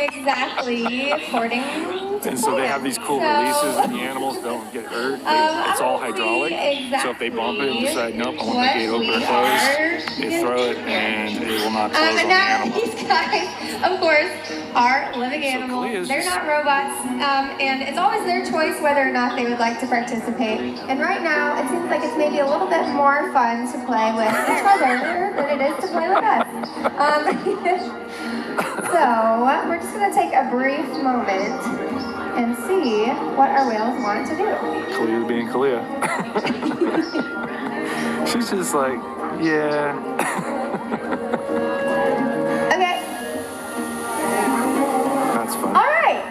exactly according to And so they have these cool releases and the animals don't get hurt. It's all hydraulic. So if they bump it and decide, nope, I want the gate open or closed, they throw it and it will not close on the animal. These guys, of course, are living animals. They're not robots. And it's always their choice whether or not they would like to participate. And right now, it seems like it's maybe a little bit more fun to play with each other than it is to play with us. So, we're just going to take a brief moment and see what our whales want to do. Kalia being Kalia. She's just like, yeah. Okay. That's fun. All right.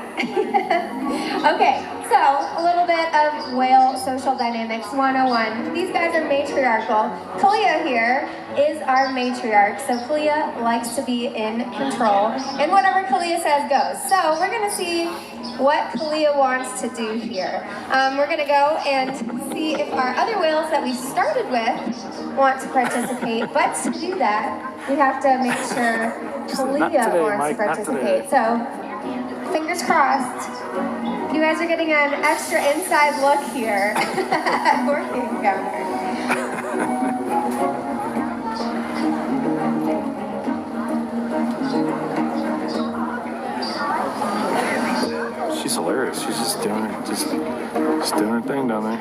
Okay, so a little bit of whale social dynamics 101. These guys are matriarchal. Kalia here is our matriarch, so Kalia likes to be in control, and whatever Kalia says goes. So we're going to see what Kalia wants to do here. We're going to go and see if our other whales that we started with want to participate, but to do that, we have to make sure Kalia wants to participate. So, fingers crossed. You guys are getting an extra inside look here at Working Encounter. She's hilarious. She's just doing her thing down there.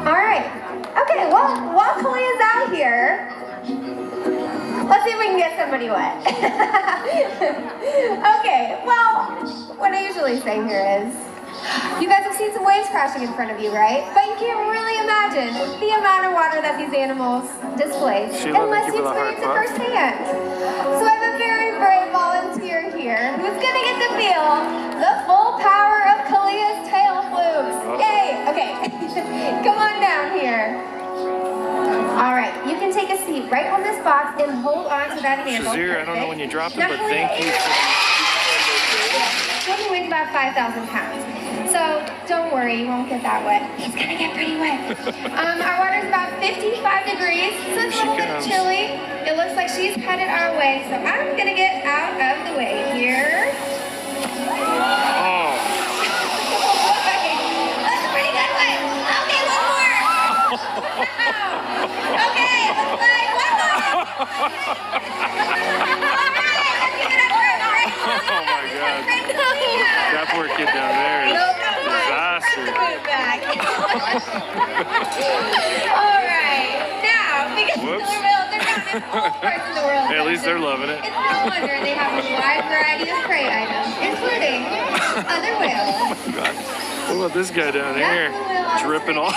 All right. Okay, well, while Kalia's out here, let's see if we can get somebody wet. Okay, well, what I usually say here is, you guys have seen some waves crashing in front of you, right? But you can't really imagine the amount of water that these animals displace unless you experience it firsthand. So I have a very brave volunteer here who's going to get to feel the full power of Kalia's tail flukes. Yay! Okay, come on down here. All right, you can take a seat right on this box and hold on to that handle. Shazir, I don't know when you dropped it, but thank you. He weighs about 5,000 pounds. So don't worry, you won't get that wet. It's gonna get pretty wet. Our water's about 55 degrees, so it's a little bit chilly. It looks like she's headed our way, so I'm gonna get out of the way here. Oh. Okay, that's a pretty good one. Okay, one more. Okay, looks like one more. Oh my God. That poor kid down there is disaster. All right. Now, because killer whales are found in all parts of the world. Hey, at least they're loving it. It's no wonder they have a wide variety of prey items, including other whales. Oh my God. What about this guy down here? Dripping off.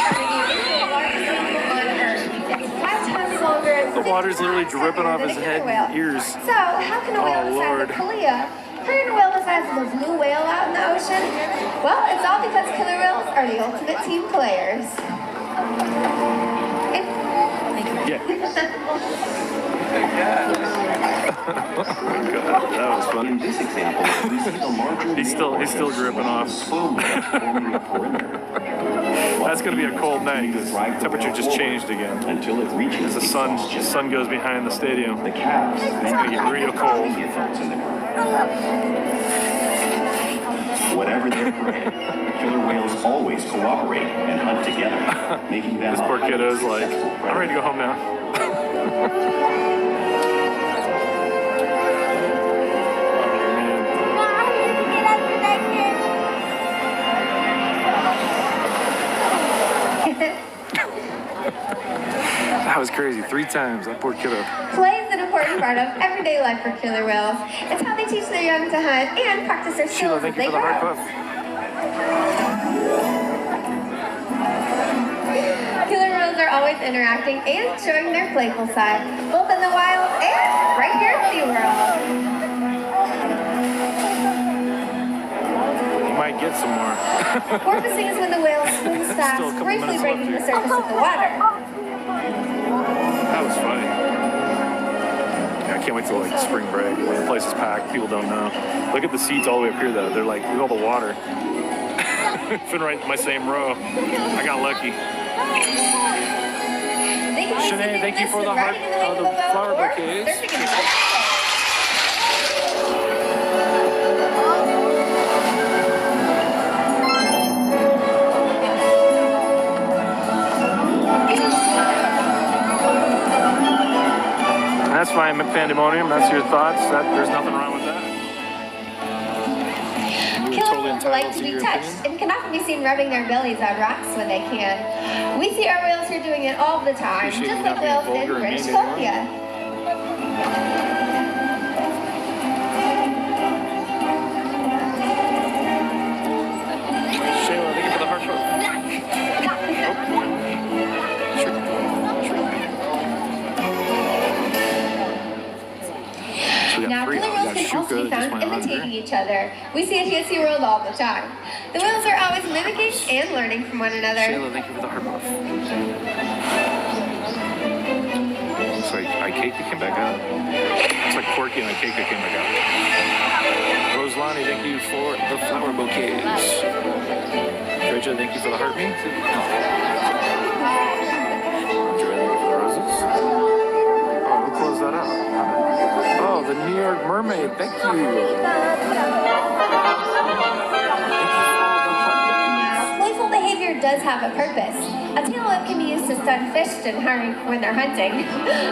The water's literally dripping off his head and ears. So, how can a whale the size of Kalia hurt a whale the size of a blue whale out in the ocean? Well, it's all because killer whales are the ultimate team players. Yeah. Oh God, that was fun. In this example, we see the larger He's still dripping off. That's going to be a cold night because temperature just changed again. Until it reaches the sun goes behind the stadium. The calves. It's going to get real cold. Whatever their prey, killer whales always cooperate and hunt together, making them This poor kiddo's like, I'm ready to go home now. That was crazy. 3 times. That poor kiddo. Play is an important part of everyday life for killer whales. It's how they teach their young to hunt and practice their skills as they grow. Killer whales are always interacting and showing their playful side, both in the wild and right here at Seaworld. You might get some more. Porpoising is when the whale swims fast, briefly breaking the surface of the water. That was funny. Yeah, I can't wait till like spring break when the place is packed. People don't know. Look at the seats all the way up here though. They're like, look at all the water. Fit right in my same row. I got lucky. Sinead, thank you for the heart, the flower bouquets. That's fine, Pandemonium. That's your thoughts. There's nothing wrong with that. Killers like to be touched and can often be seen rubbing their bellies on rocks when they can. We see our whales here doing it all the time, just like whales in British Columbia. Shayla, thank you for the heart shot. Now, killer whales can also be found imitating each other. We see it here at Seaworld all the time. The whales are always mimicking and learning from one another. Shayla, thank you for the heart buff. Looks like I cake that came back out. It's like Corky and I cake that came back out. Roselani, thank you for the flower bouquets. Rachel, thank you for the heart beats. Joy, thank you for the roses. Oh, we'll close that out. Oh, the New York Mermaid, thank you. Playful behavior does have a purpose. A tail whip can be used to stun fish and hunt when they're hunting.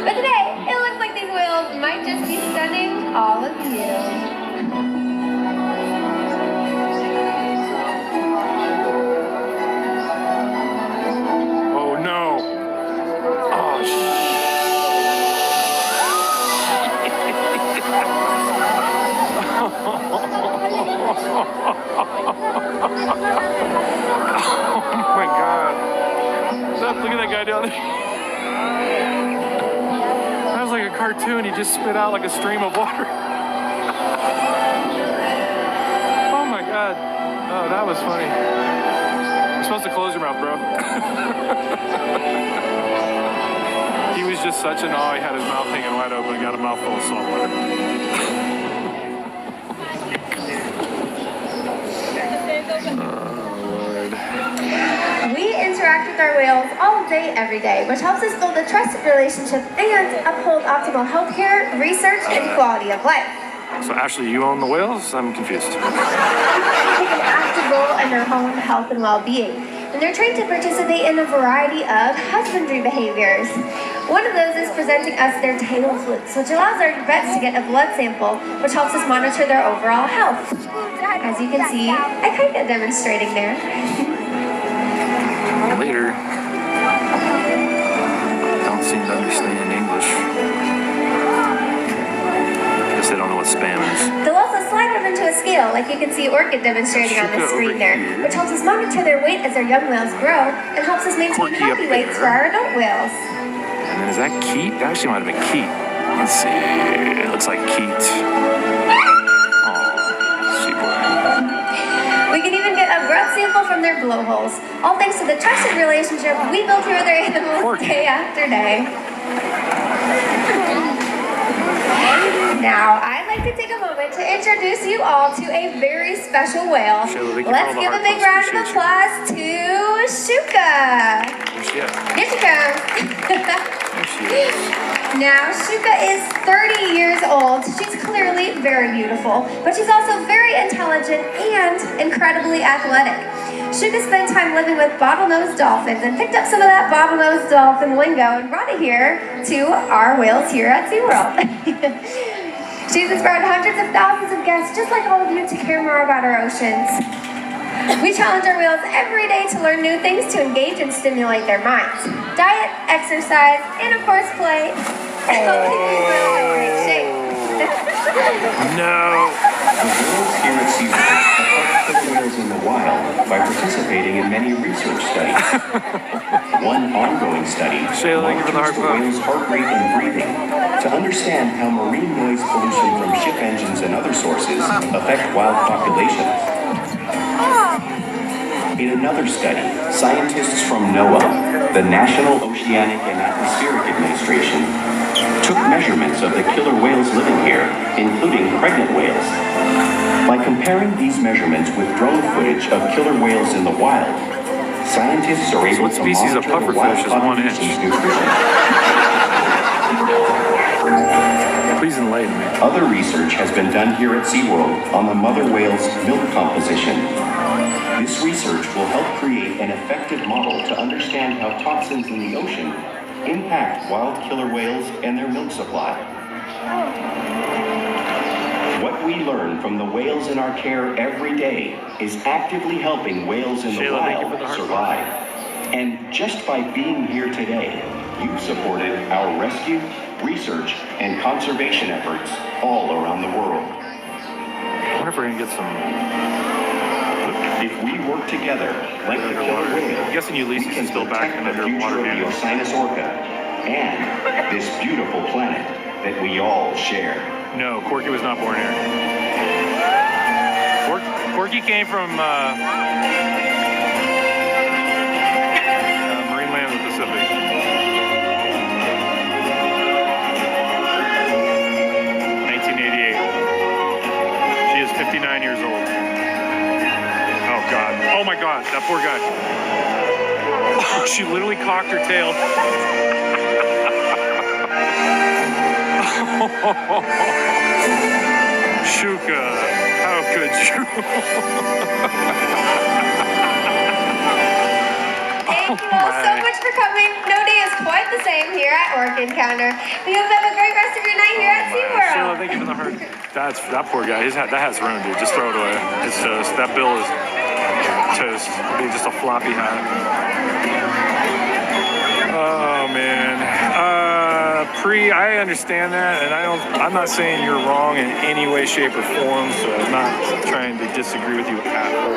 But today, it looks like these whales might just be stunning all of you. Oh no. Oh shit. Oh my god. Look at that guy down there. That was like a cartoon. He just spit out like a stream of water. Oh my god. Oh, that was funny. You're supposed to close your mouth, bro. He was just such an awe. He had his mouth hanging wide open and got a mouthful of salt water. We interact with our whales all day, every day, which helps us build a trusted relationship and uphold optimal healthcare, research, and quality of life. So Ashley, you own the whales? I'm confused. They take an active role in their own health and well-being, and they're trained to participate in a variety of husbandry behaviors. One of those is presenting us their tail flukes, which allows our vets to get a blood sample, which helps us monitor their overall health. As you can see, I kind of demonstrating there. Later. Don't seem to understand English. Guess they don't know what spam is. They'll also slide them into a scale, like you can see Orchid demonstrating on the screen there, which helps us monitor their weight as their young whales grow, and helps us maintain healthy weights for our adult whales. And then is that Keat? That actually might have been Keat. Let's see. It looks like Keat. We can even get a blood sample from their blowholes, all thanks to the trusted relationship we build through their animals day after day. Now, I'd like to take a moment to introduce you all to a very special whale. Let's give a big round of applause to Shuka. Here she comes. Now, Shuka is 30 years old. She's clearly very beautiful, but she's also very intelligent and incredibly athletic. Shuka spent time living with bottlenose dolphins and picked up some of that bottlenose dolphin lingo and brought it here to our whales here at SeaWorld. She's inspired hundreds of thousands of guests, just like all of you, to care more about our oceans. We challenge our whales every day to learn new things to engage and stimulate their minds. Diet, exercise, and of course play. Great shape. No. The whales here at SeaWorld have helped killer whales in the wild by participating in many research studies. One ongoing study monitors the whale's heart rate and breathing to understand how marine noise pollution from ship engines and other sources affect wild populations. In another study, scientists from NOAA, the National Oceanic and Atmospheric Administration, took measurements of the killer whales living here, including pregnant whales. By comparing these measurements with drone footage of killer whales in the wild, scientists are able what to species of monitor the wild pufferfish is 1 inch? population's nutrition. Please enlighten me. Other research has been done here at Seaworld on the mother whale's milk composition. This research will help create an effective model to understand how toxins in the ocean impact wild killer whales and their milk supply. What we learn from the whales in our care every day is actively helping whales in the Shayla, thank you for the wild heart. survive. And just by being here today, you've supported our rescue, research, and conservation efforts all around the world. I wonder if we're gonna get some. If we work together, like the killer whale, I'm guessing Ulysses we can is still back protect in the underwater future of the now. Ocinus orca and this beautiful planet that we all share. No, Corky was not born here. Corky came from marine land of the Pacific. 1988. She is 59 years old. Oh God. Oh my God, that poor guy. Oh, she literally cocked her tail. Shuka, how could you? Thank you all so much for coming. No day is quite the same here at Orc Encounter. We hope you have a great rest of your night here at SeaWorld. Sheila, thank you for the heart. That poor guy. That hat's ruined, dude. Just throw it away. It's toast. That bill is toast. It'll be just a floppy hat. Oh man. I understand that, and I'm not saying you're wrong in any way, shape, or form. So I'm not trying to disagree with you at all.